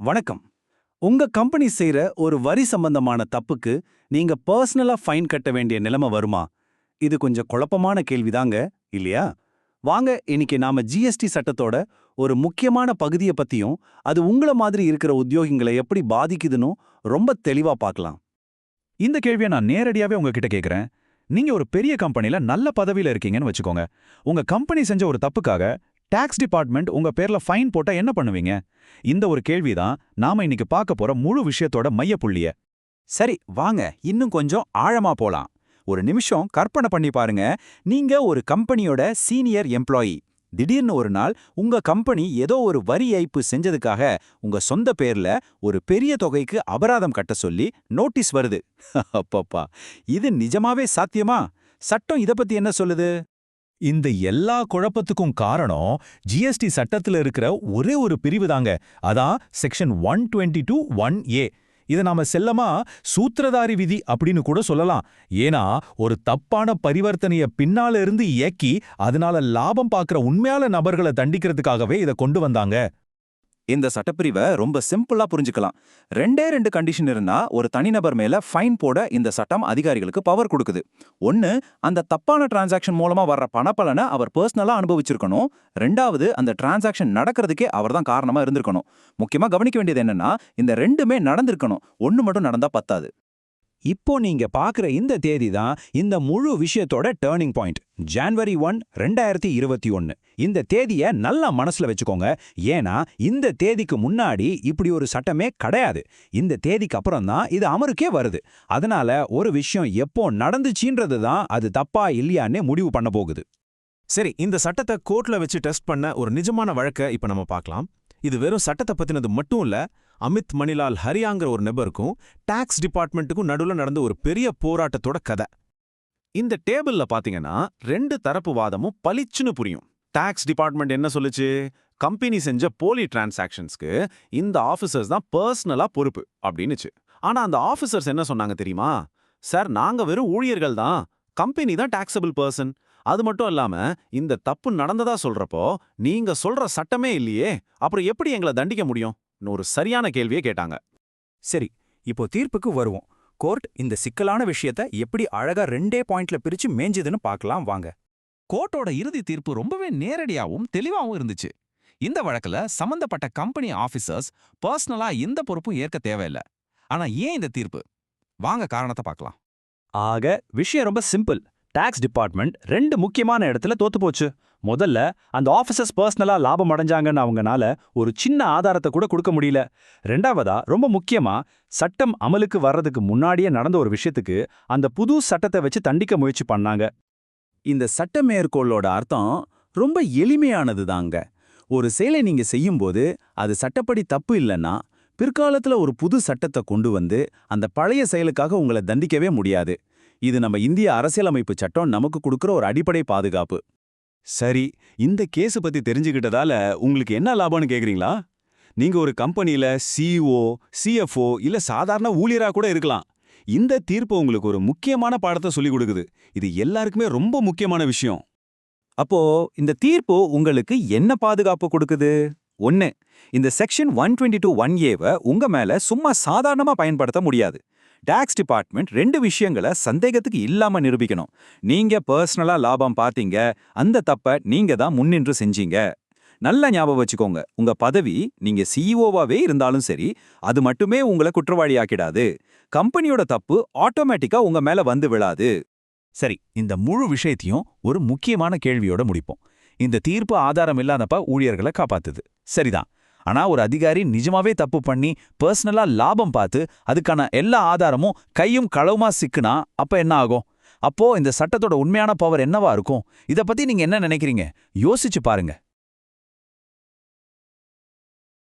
வணக்கம். உங்க கம்பெனி செய்யற ஒரு வரி சம்பந்தமான தப்புக்கு நீங்க பர்சனலா ஃபைன் கட்ட வேண்டிய நிலைமை வருமா? இது கொஞ்சம் குழப்பமான கேள்விதாங்க, இல்லையா? வாங்க இன்னைக்கு நாம ஜிஎஸ்டி சட்டத்தோட ஒரு முக்கியமான பகுதியை பத்தியும் அது உங்கள மாதிரி இருக்கிற உத்தியோகிங்களை எப்படி பாதிக்குதுன்னு ரொம்ப தெளிவா பார்க்கலாம். இந்த கேள்வியை நான் நேரடியாவே உங்ககிட்ட கேக்குறேன். நீங்க ஒரு பெரிய கம்பெனில நல்ல பதவியில இருக்கீங்கன்னு வச்சுக்கோங்க. உங்க கம்பெனி செஞ்ச ஒரு தப்புக்காக டாக்ஸ் டிபார்ட்மெண்ட் உங்க பேர்ல ஃபைன் போட்டா என்ன பண்ணுவீங்க? இந்த ஒரு கேள்விதான் நாம இன்னைக்கு பார்க்க போற முழு விஷயத்தோட மையப்புள்ளிய. சரி, வாங்க இன்னும் கொஞ்சம் ஆழமா போலாம். ஒரு நிமிஷம் கற்பனை பண்ணி பாருங்க. நீங்க ஒரு கம்பெனியோட சீனியர் எம்ப்ளாயி. திடீர்னு ஒரு நாள் உங்க கம்பெனி ஏதோ ஒரு வரி ஏய்ப்பு செஞ்சதுக்காக உங்க சொந்த பேர்ல ஒரு பெரிய தொகைக்கு அபராதம் கட்ட சொல்லி நோட்டீஸ் வருது. அப்பப்பா, இது நிஜமாவே சாத்தியமா? சட்டம் இத பத்தி என்ன சொல்லுது? இந்த எல்லா குழப்பத்துக்கும் காரணம் ஜிஎஸ்டி சட்டத்துல இருக்கிற ஒரே ஒரு பிரிவு தாங்க. அதான் செக்ஷன் 122(1)(a). இதை நாம செல்லமா சூத்திரதாரி விதி அப்படின்னு கூட சொல்லலாம். ஏன்னா ஒரு தப்பான பரிவர்த்தனைய பின்னால இருந்து இயக்கி அதனால லாபம் பார்க்கிற உண்மையான நபர்களை தண்டிக்கிறதுக்காகவே இதை கொண்டு வந்தாங்க. இந்த சட்டப்பிரிவை ரொம்ப சிம்பிளா புரிஞ்சுக்கலாம். ரெண்டு கண்டிஷன் இருந்தா ஒரு தனிநபர் மேல ஃபைன் போட இந்த சட்டம் அதிகாரிகளுக்கு பவர் கொடுக்குது. ஒன்னு, அந்த தப்பான டிரான்சாக்ஷன் மூலமா வர்ற பணப்பலனை அவர் பர்சனலா அனுபவிச்சிருக்கணும். ரெண்டாவது, அந்த டிரான்சாக்ஷன் நடக்கிறதுக்கே அவர் தான் காரணமா இருந்திருக்கணும். முக்கியமா கவனிக்க வேண்டியது என்னன்னா, இந்த ரெண்டுமே நடந்திருக்கணும். ஒன்னு மட்டும் நடந்தா பத்தாது. இப்போ நீங்க பாக்குற இந்த தேதி தான் இந்த முழு விஷயத்தோட டேர்னிங் பாயிண்ட். ஜனவரி 1, 2021. இந்த தேதியை நல்லா மனசுல வச்சுக்கோங்க. ஏன்னா இந்த தேதிக்கு முன்னாடி இப்படி ஒரு சட்டமே கிடையாது. இந்த தேதிக்கு அப்புறம் தான் இது அமருக்கே வருது. அதனால ஒரு விஷயம் எப்போ நடந்துச்சுன்றது தான் அது தப்பா இல்லையான்னே முடிவு பண்ண போகுது. சரி, இந்த சட்டத்தை கோர்ட்ல வச்சு டெஸ்ட் பண்ண ஒரு நிஜமான வழக்கை இப்ப நம்ம பார்க்கலாம். இது வெறும் சட்டத்தை பத்தினது மட்டும் இல்ல, அமித் மணிலால் ஹரியாங்கிற ஒரு நபருக்கும் டாக்ஸ் டிபார்ட்மெண்ட்டுக்கும் நடுவுல நடந்த ஒரு பெரிய போராட்டத்தோட கதை. இந்த டேபிள்ல பாத்தீங்கன்னா ரெண்டு தரப்பு வாதமும் பளிச்சுன்னு புரியும். டாக்ஸ் டிபார்ட்மெண்ட் என்ன சொல்லுச்சு? கம்பெனி செஞ்ச போலி டிரான்சாக்ஷன்ஸ்க்கு இந்த ஆஃபீஸர்ஸ் தான் பர்சனலா பொறுப்பு அப்படின்னுச்சு. ஆனா அந்த ஆஃபீஸர்ஸ் என்ன சொன்னாங்க தெரியுமா? சார், நாங்க வெறும் ஊழியர்கள் தான், கம்பெனி தான் டாக்ஸபிள் பர்சன். அது மட்டும் இல்லாம இந்த தப்பு நடந்ததா சொல்றப்போ நீங்க சொல்ற சட்டமே இல்லையே, அப்புறம் எப்படி எங்களை தண்டிக்க முடியும்? ஒரு சரியான கேள்வியை கேட்டாங்க. சரி, இப்போ தீர்ப்புக்கு வருவோம். கோர்ட் இந்த சிக்கலான விஷயத்தை எப்படி அழகா 2 பாயிண்ட்ல பிரிச்சு மேஞ்சுதுன்னு பார்க்கலாம் வாங்க. கோர்ட்டோட இறுதி தீர்ப்பு ரொம்பவே நேரடியாவும் தெளிவாவும் இருந்துச்சு. இந்த வழக்குல சம்பந்தப்பட்ட கம்பெனி ஆபீசர்ஸ் பர்சனலா எந்த பொறுப்பும் ஏற்க தேவையில்லை. ஆனா ஏன் இந்த தீர்ப்பு? வாங்க காரணத்தை பார்க்கலாம். ஆக விஷயம் ரொம்ப சிம்பிள். டாக்ஸ் டிபார்ட்மெண்ட் 2 முக்கியமான இடத்துல தோத்து போச்சு. முதல்ல, அந்த ஆஃபீஸர்ஸ் பர்சனலா லாபம் அடைஞ்சாங்கன்னு அவங்கனால ஒரு சின்ன ஆதாரத்தை கூட கொடுக்க முடியல. ரெண்டாவதா, ரொம்ப முக்கியமா, சட்டம் அமலுக்கு வர்றதுக்கு முன்னாடியே நடந்த ஒரு விஷயத்துக்கு அந்த புது சட்டத்தை வச்சு தண்டிக்க முயற்சி பண்ணாங்க. இந்த சட்ட மேற்கோளோட அர்த்தம் ரொம்ப எளிமையானது தாங்க. ஒரு செயலை நீங்க செய்யும்போது அது சட்டப்படி தப்பு இல்லைன்னா பிற்காலத்துல ஒரு புது சட்டத்தை கொண்டு வந்து அந்த பழைய செயலுக்காக உங்களை தண்டிக்கவே முடியாது. இது நம்ம இந்திய அரசியலமைப்பு சட்டம் நமக்கு கொடுக்குற ஒரு அடிப்படை பாதுகாப்பு. சரி, இந்த கேஸ் பத்தி தெரிஞ்சுக்கிட்டதால உங்களுக்கு என்ன லாபம்னு கேக்குறீங்களா? நீங்க ஒரு கம்பெனில சிஇஓ, சிஎஃப்ஓ இல்ல சாதாரண ஊழியரா கூட இருக்கலாம். இந்த தீர்ப்பு உங்களுக்கு ஒரு முக்கியமான பாடத்தை சொல்லிக் கொடுக்குது. இது எல்லாருக்குமே ரொம்ப முக்கியமான விஷயம். அப்போ இந்த தீர்ப்பு உங்களுக்கு என்ன பாதுகாப்பு கொடுக்குது? ஒன்னு, இந்த செக்ஷன் 122(1)(a)வை உங்க மேல சும்மா சாதாரணமா பயன்படுத்த முடியாது. டாக்ஸ் டிபார்ட்மெண்ட் 2 விஷயங்களை சந்தேகத்துக்கு இல்லாம நிரூபிக்கணும். நீங்க பர்சனலா லாபம் பார்த்தீங்க, அந்த தப்ப நீங்க தான் முன்னின்று செஞ்சீங்க. நல்லா ஞாபகம் வச்சுக்கோங்க, உங்க பதவி நீங்க சிஇஓவாவே இருந்தாலும் சரி, அது மட்டுமே உங்களை குற்றவாளியாக்கிடாது. கம்பெனியோட தப்பு ஆட்டோமேட்டிக்கா உங்க மேல வந்து விழாது. சரி, இந்த முழு விஷயத்தையும் ஒரு முக்கியமான கேள்வியோட முடிப்போம். இந்த தீர்ப்பு ஆதாரம் இல்லாதப்ப ஊழியர்களை காப்பாத்துது, சரிதான். ஆனா ஒரு அதிகாரி நிஜமாவே தப்பு பண்ணி பர்சனலா லாபம் பார்த்து அதுக்கான எல்லா ஆதாரமும் கையும் களவுமா சிக்குனா அப்ப என்ன ஆகும்? அப்போ இந்த சட்டத்தோட உண்மையான பவர் என்னவா இருக்கும்? இத பத்தி நீங்க என்ன நினைக்கிறீங்க? யோசிச்சு பாருங்க.